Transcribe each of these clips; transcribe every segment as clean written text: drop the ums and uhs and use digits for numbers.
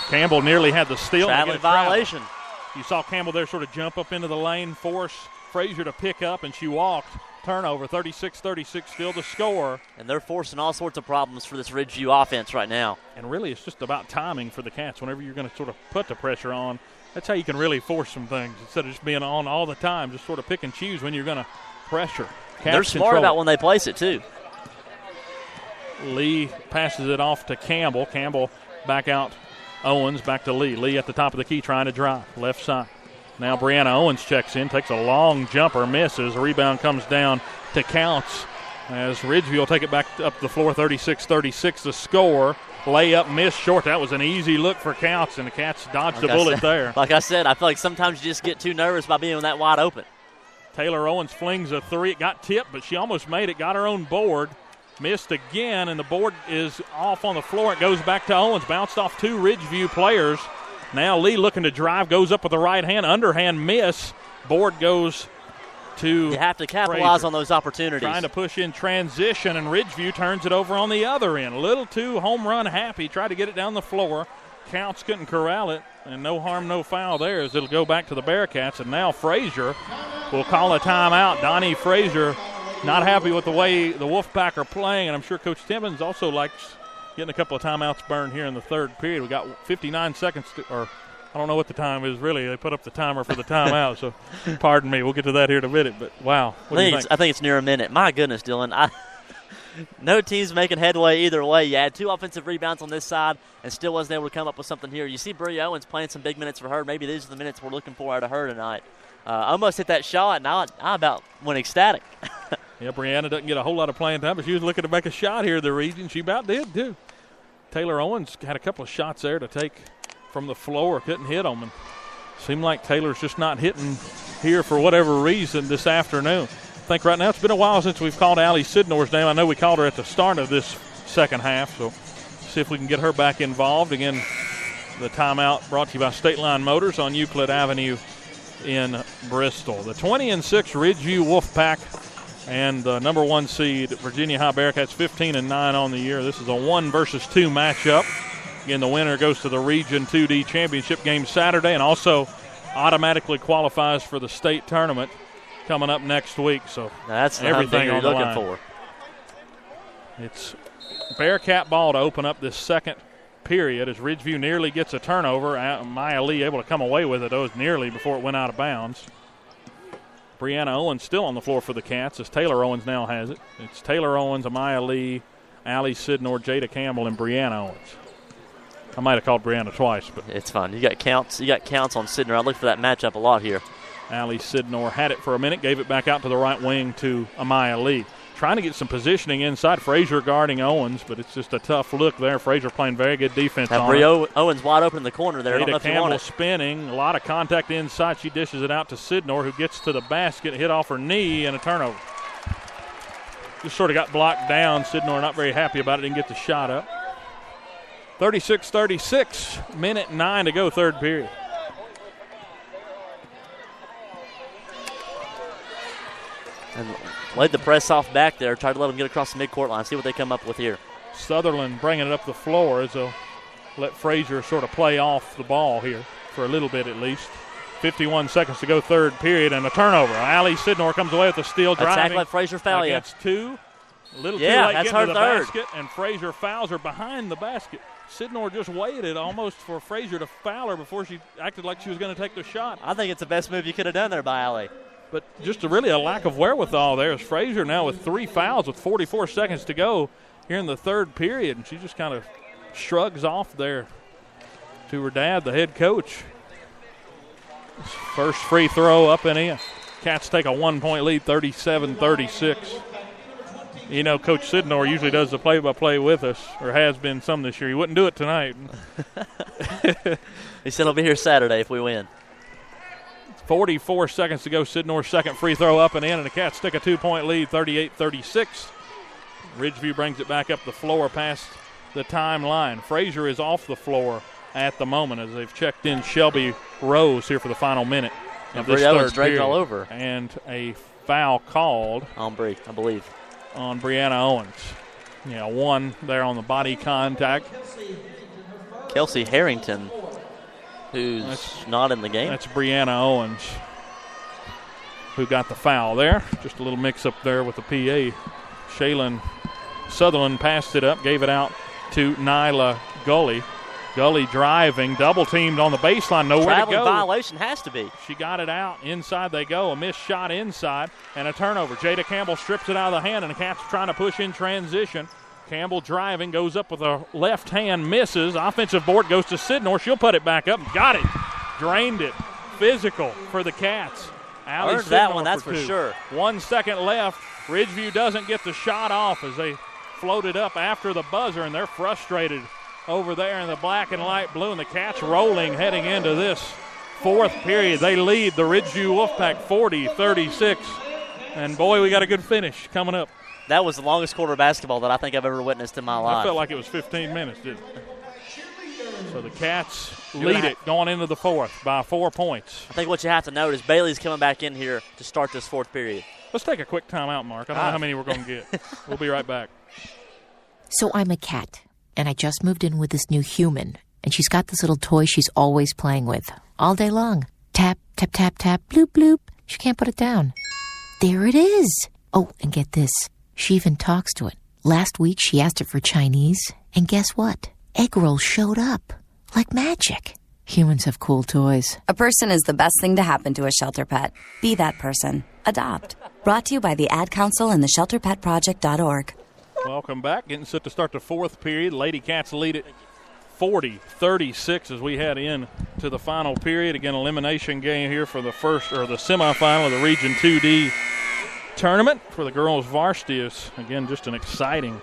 Campbell nearly had the steal. Traveling violation. You saw Campbell there sort of jump up into the lane, force Frazier to pick up, and she walked. Turnover, 36-36 still the score. And they're forcing all sorts of problems for this Ridgeview offense right now. And really it's just about timing for the Cats. Whenever you're going to sort of put the pressure on, that's how you can really force some things. Instead of just being on all the time, just sort of pick and choose when you're going to pressure. They're smart about when they place it, too. Lee passes it off to Campbell. Campbell back out. Owens back to Lee. Lee at the top of the key trying to drive. Left side. Now Brianna Owens checks in, takes a long jumper, misses. A rebound comes down to Counts as Ridgeview will take it back up the floor, 36-36 the score. Layup missed short. That was an easy look for Counts, and the Cats dodged a bullet there. Like I said, I feel like sometimes you just get too nervous by being that wide open. Taylor Owens flings a three. It got tipped, but she almost made it, got her own board. Missed again, and the board is off on the floor. It goes back to Owens. Bounced off two Ridgeview players. Now Lee looking to drive, goes up with the right hand, underhand miss. Board goes to You have to capitalize on those opportunities. Trying to push in transition, and Ridgeview turns it over on the other end. A little too home run happy. Tried to get it down the floor. Counts couldn't corral it, and no harm, no foul there as it'll go back to the Bearcats. And now Frazier will call a timeout. Donnie Frazier not happy with the way the Wolfpack are playing, and I'm sure Coach Timmons also likes getting a couple of timeouts burned here in the third period. We got 59 seconds, or I don't know what the time is really. They put up the timer for the timeout, so pardon me. We'll get to that here in a minute. But, wow. I think it's near a minute. My goodness, Dylan. No team's making headway either way. You had two offensive rebounds on this side and still wasn't able to come up with something here. You see Bree Owens playing some big minutes for her. Maybe these are the minutes we're looking for out of her tonight. Almost hit that shot, and I about went ecstatic. Yeah, Brianna doesn't get a whole lot of playing time, but she was looking to make a shot here in the region. She about did, too. Taylor Owens had a couple of shots there to take from the floor, couldn't hit them. And seemed like Taylor's just not hitting here for whatever reason this afternoon. I think right now it's been a while since we've called Allie Sidnor's name. I know we called her at the start of this second half, so see if we can get her back involved. Again, the timeout brought to you by State Line Motors on Euclid Avenue in Bristol. The 20-6 Ridgeview Wolfpack and the number one seed Virginia High Bearcats, 15-9 on the year. This is a 1 versus 2 matchup. Again, the winner goes to the Region 2D Championship game Saturday and also automatically qualifies for the state tournament coming up next week. So that's everything you're on the looking line. for. It's Bearcat ball to open up this second period as Ridgeview nearly gets a turnover. Maya Lee able to come away with it. It was nearly before it went out of bounds. Brianna Owens still on the floor for the Cats as Taylor Owens now has it. It's Taylor Owens, Amaya Lee, Allie Sidnor, Jada Campbell, and Brianna Owens. I might have called Brianna twice, but it's fine. You got counts. You got counts on Sidnor. I look for that matchup a lot here. Allie Sidnor had it for a minute, gave it back out to the right wing to Amaya Lee. Trying to get some positioning inside. Frazier guarding Owens, but it's just a tough look there. Frazier playing very good defense on it. Owens wide open in the corner there. Jada Campbell spinning. A lot of contact inside. She dishes it out to Sidnor, who gets to the basket, hit off her knee, and a turnover. Just sort of got blocked down. Sidnor not very happy about it. Didn't get the shot up. 36-36. Minute 9 to go, third period. And laid the press off back there. Tried to let them get across the midcourt line. See what they come up with here. Sutherland bringing it up the floor as they'll let Frazier sort of play off the ball here for a little bit at least. 51 seconds to go, third period, and a turnover. Allie Sidnor comes away with the steal, driving. Let Frazier foul you. Against two. A little too late getting to the basket, and Frazier fouls her behind the basket. Sidnor just waited almost for Frazier to foul her before she acted like she was going to take the shot. I think it's the best move you could have done there by Allie. But just really a lack of wherewithal there as Frazier now with 3 fouls with 44 seconds to go here in the third period. And she just kind of shrugs off there to her dad, the head coach. First free throw up and in. Cats take a 1-point lead, 37-36. You know, Coach Sidnor usually does the play-by-play with us, or has been some this year. He wouldn't do it tonight. He said he'll be here Saturday if we win. 44 seconds to go. Sidnor's second free throw up and in, and the Cats take a 2-point lead, 38-36. Ridgeview brings it back up the floor past the timeline. Frazier is off the floor at the moment as they've checked in Shelby Rose here for the final minute of this third period. All over. And a foul called on Bree, I believe. On Brianna Owens. Yeah, one there on the body contact. Kelsey Harrington, who's not in the game. That's Brianna Owens, who got the foul there. Just a little mix-up there with the PA. Shaylin Sutherland passed it up, gave it out to Nyla Gully. Gully driving, double-teamed on the baseline, nowhere to go. Traveling violation has to be. She got it out. Inside they go. A missed shot inside and a turnover. Jada Campbell strips it out of the hand, and the Cats trying to push in transition. Campbell driving, goes up with a left hand, misses. Offensive board goes to Sidnor. She'll put it back up. Got it. Drained it. Physical for the Cats. Earned that one, that's for sure. 1 second left. Ridgeview doesn't get the shot off as they floated up after the buzzer, and they're frustrated over there in the black and light blue, and the Cats rolling heading into this fourth period. They lead the Ridgeview Wolfpack 40-36, and boy, we got a good finish coming up. That was the longest quarter of basketball that I think I've ever witnessed in my life. I felt like it was 15 minutes, didn't it? So the Cats lead it going into the fourth by 4 points. I think what you have to note is Bailey's coming back in here to start this fourth period. Let's take a quick timeout, Mark. I don't know how many we're going to get. We'll be right back. So I'm a cat, and I just moved in with this new human, and she's got this little toy she's always playing with, all day long. Tap, tap, tap, tap, bloop, bloop. She can't put it down. There it is. Oh, and get this. She even talks to it. Last week, she asked it for Chinese, and guess what? Egg rolls showed up. Like magic. Humans have cool toys. A person is the best thing to happen to a shelter pet. Be that person. Adopt. Brought to you by the Ad Council and the ShelterPetProject.org. Welcome back. Getting set to start the fourth period. Lady Cats lead it 40-36 as we head in to the final period. Again, elimination game here for the first or the semifinal of the Region 2D tournament for the girls varsity. Is again just an exciting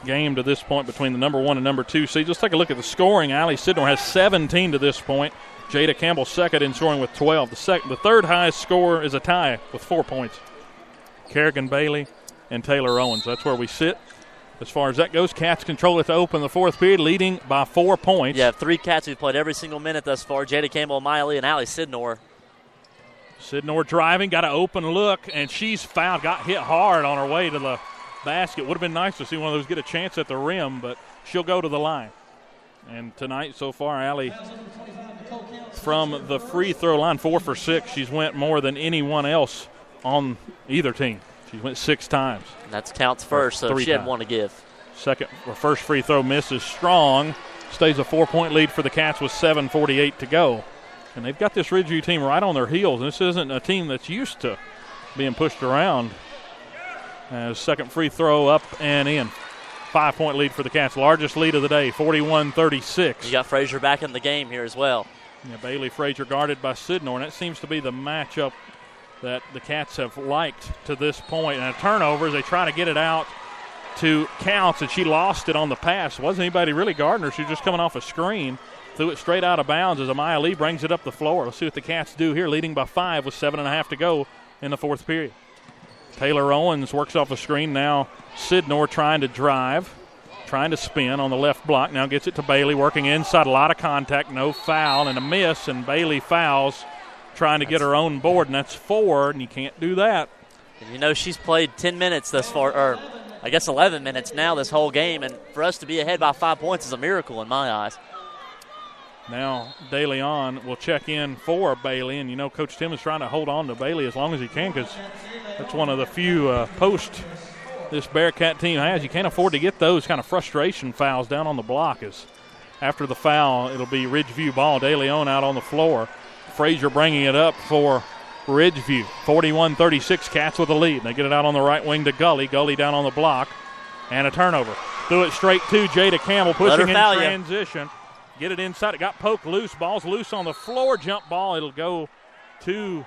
game to this point between the number 1 and number 2 seeds. Let's take a look at the scoring. Allie Sidnor has 17 to this point. Jada Campbell second in scoring with 12. The third highest score is a tie with 4 points. Kerrigan Bailey and Taylor Owens. That's where we sit. As far as that goes, Cats control it to open the fourth period, leading by 4 points. Yeah, 3 Cats who've played every single minute thus far. Jada Campbell, Miley, and Allie Sidnor. Sidnor driving, got an open look, and she's fouled. Got hit hard on her way to the basket. Would have been nice to see one of those get a chance at the rim, but she'll go to the line. And tonight so far, Allie, from the free throw line, 4 for 6. She's went more than anyone else on either team. She went 6 times. That counts first, so she had one to give. First free throw misses strong. Stays a 4-point lead for the Cats with 7:48 to go. And they've got this Ridgeview team right on their heels. This isn't a team that's used to being pushed around. As second free throw up and in. 5-point lead for the Cats. Largest lead of the day, 41-36. You got Frazier back in the game here as well. Yeah, Bailey Frazier guarded by Sidnor, and that seems to be the matchup that the Cats have liked to this point. And a turnover as they try to get it out to Counts, and she lost it on the pass. Wasn't anybody really guarding her. She was just coming off a screen. Threw it straight out of bounds as Amaya Lee brings it up the floor. Let's see what the Cats do here, leading by 5 with 7.5 to go in the fourth period. Taylor Owens works off a screen. Now Sidnor trying to drive, trying to spin on the left block. Now gets it to Bailey, working inside. A lot of contact, no foul, and a miss, and Bailey fouls, trying to get her own board, and that's 4, and you can't do that. And you know, she's played 10 minutes thus far, or I guess 11 minutes now this whole game, and for us to be ahead by 5 points is a miracle in my eyes. Now De Leon will check in for Bailey, and you know Coach Tim is trying to hold on to Bailey as long as he can because that's one of the few posts this Bearcat team has. You can't afford to get those kind of frustration fouls down on the block. As after the foul, it'll be Ridgeview ball. De Leon out on the floor. Frazier bringing it up for Ridgeview. 41-36, Cats with a lead. They get it out on the right wing to Gully. Gully down on the block. And a turnover. Threw it straight to Jada Campbell, pushing in transition. Get it inside. It got poked loose. Ball's loose on the floor. Jump ball. It'll go to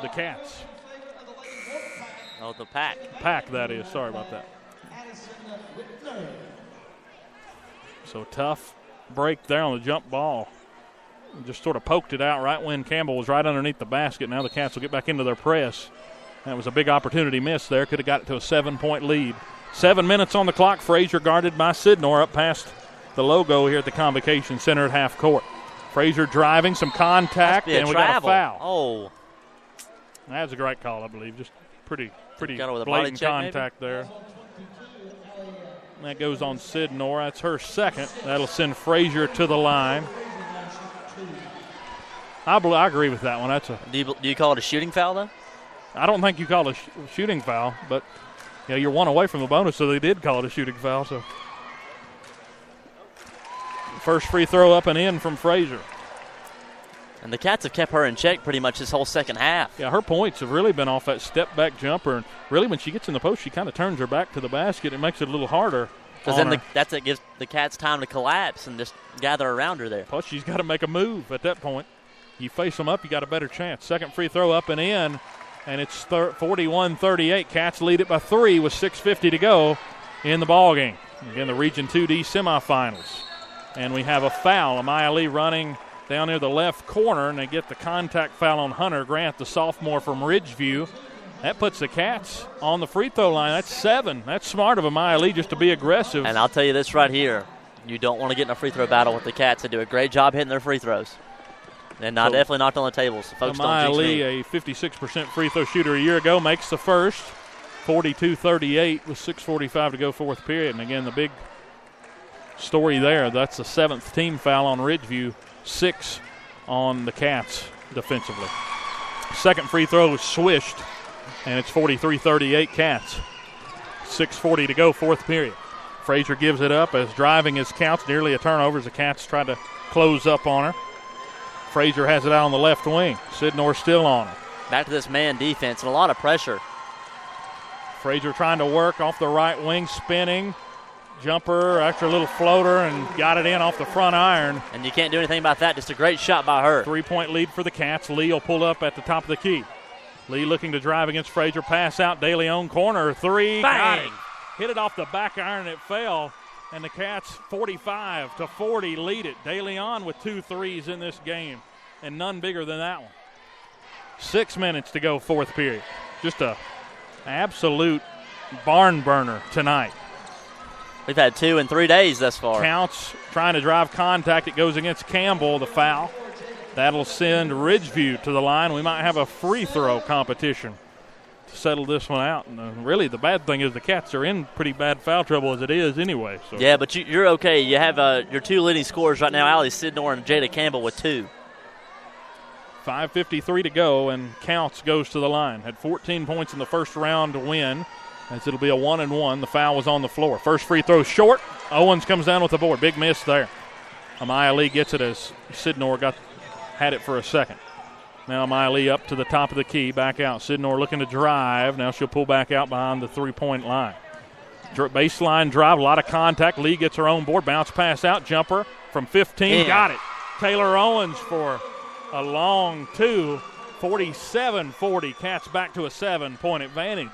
the Cats. Oh, the Pack. Pack, that is. Sorry about that. So tough break there on the jump ball. Just sort of poked it out right when Campbell was right underneath the basket. Now the Cats will get back into their press. That was a big opportunity miss there. Could have got it to a 7-point lead. 7 minutes on the clock. Frazier guarded by Sidnor up past the logo here at the Convocation Center at half court. Frazier driving, some contact, and we got a foul. Oh. That was a great call, I believe. Just pretty got it with a blatant body check, contact there. That goes on Sidnor. That's her second. That'll send Frazier to the line. I agree with that one. That's a. Do you call it a shooting foul, though? I don't think you call it a shooting foul, but you're one away from the bonus, so they did call it a shooting foul. So first free throw up and in from Frazier. And the Cats have kept her in check pretty much this whole second half. Yeah, her points have really been off that step-back jumper. And really, when she gets in the post, she kind of turns her back to the basket. It makes it a little harder. Because then it gives the Cats time to collapse and just gather around her there. Plus, she's got to make a move at that point. You face them up, you got a better chance. Second free throw up and in, and it's 41-38. Cats lead it by 3 with 6:50 to go in the ballgame. Again, the Region 2D semifinals. And we have a foul. Amaya Lee running down near the left corner, and they get the contact foul on Hunter Grant, the sophomore from Ridgeview. That puts the Cats on the free throw line. That's 7. That's smart of Amaya Lee just to be aggressive. And I'll tell you this right here. You don't want to get in a free throw battle with the Cats. They do a great job hitting their free throws. And definitely knocked on the tables. Folks, Amaya Lee, a 56% free throw shooter a year ago, makes the first. 42-38 with 6:45 to go fourth period. And again, the big story there, that's the 7th team foul on Ridgeview. 6 on the Cats defensively. Second free throw was swished, and it's 43-38 Cats. 6:40 to go, fourth period. Frazier gives it up as driving is counts, nearly a turnover as the Cats try to close up on her. Frazier has it out on the left wing. Sidnor still on her. Back to this man defense and a lot of pressure. Frazier trying to work off the right wing, spinning. Jumper, extra little floater, and got it in off the front iron. And you can't do anything about that. Just a great shot by her. 3-point lead for the Cats. Lee will pull up at the top of the key. Lee looking to drive against Frazier. Pass out. De Leon corner. 3. Bang! Got it. Hit it off the back iron. It fell. And the Cats 45-40 lead it. De Leon with 2 threes in this game. And none bigger than that one. 6 minutes to go, fourth period. Just a absolute barn burner tonight. We've had 2 in 3 days thus far. Counts trying to drive contact. It goes against Campbell, the foul. That'll send Ridgeview to the line. We might have a free throw competition to settle this one out. And really, the bad thing is the Cats are in pretty bad foul trouble as it is anyway. So. Yeah, but you're okay. You have your 2 leading scorers right now, Allie Sidnor and Jada Campbell with 2. 5:53 to go, and Counts goes to the line. Had 14 points in the first round to win. As it'll be a 1-and-1. The foul was on the floor. First free throw short. Owens comes down with the board. Big miss there. Amaya Lee gets it as Sidnor had it for a second. Now Amaya Lee up to the top of the key, back out. Sidnor looking to drive. Now she'll pull back out behind the 3-point line. Baseline drive, a lot of contact. Lee gets her own board. Bounce pass out. Jumper from 15. Yeah. Got it. Taylor Owens for a long 2. 47-40. Cats back to a 7-point advantage.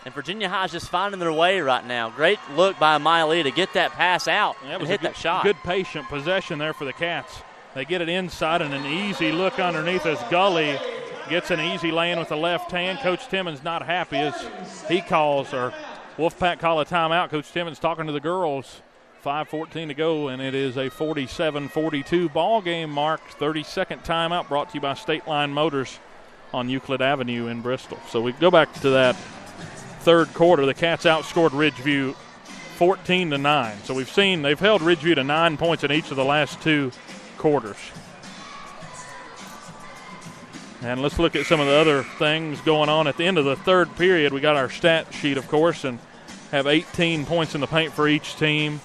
And Virginia High's just finding their way right now. Great look by Amaya Lee to get that pass out and hit that shot. Good patient possession there for the Cats. They get it inside and an easy look underneath as Gully gets an easy lay-in with the left hand. Coach Timmons not happy as he calls, or Wolfpack call a timeout. Coach Timmons talking to the girls. 5:14 to go, and it is a 47-42 ball game marked. 32nd timeout brought to you by State Line Motors on Euclid Avenue in Bristol. So we go back to that third quarter. The Cats outscored Ridgeview 14-9. So we've seen they've held Ridgeview to 9 points in each of the last 2 quarters. And let's look at some of the other things going on at the end of the third period. We got our stat sheet, of course, and have 18 points in the paint for each team.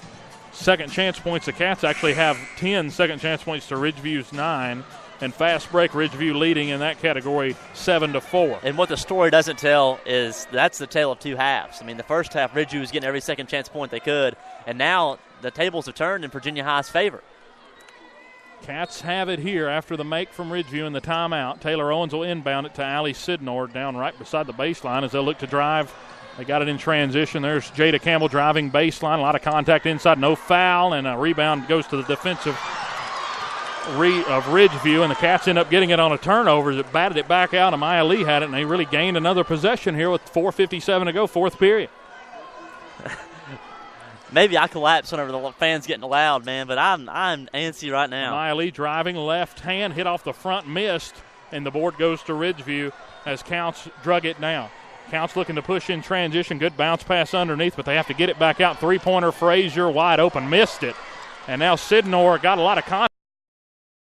Second chance points, the Cats actually have 10 second chance points to Ridgeview's 9. And fast break, Ridgeview leading in that category 7-4. And what the story doesn't tell is that's the tale of 2 halves. I mean, the first half, Ridgeview was getting every second chance point they could, and now the tables have turned in Virginia High's favor. Cats have it here after the make from Ridgeview and the timeout. Taylor Owens will inbound it to Allie Sidnor down right beside the baseline as they'll look to drive. They got it in transition. There's Jada Campbell driving baseline. A lot of contact inside, no foul, and a rebound goes to the defensive of Ridgeview, and the Cats end up getting it on a turnover. It batted it back out. Amaya Lee had it, and they really gained another possession here with 4:57 to go, fourth period. Maybe I collapse whenever the fans getting loud, man, but I'm antsy right now. Amaya Lee driving left hand, hit off the front, missed, and the board goes to Ridgeview as Counts drug it down. Couch looking to push in transition. Good bounce pass underneath, but they have to get it back out. Three-pointer, Frazier wide open, missed it. And now Sidnor got a lot of contact.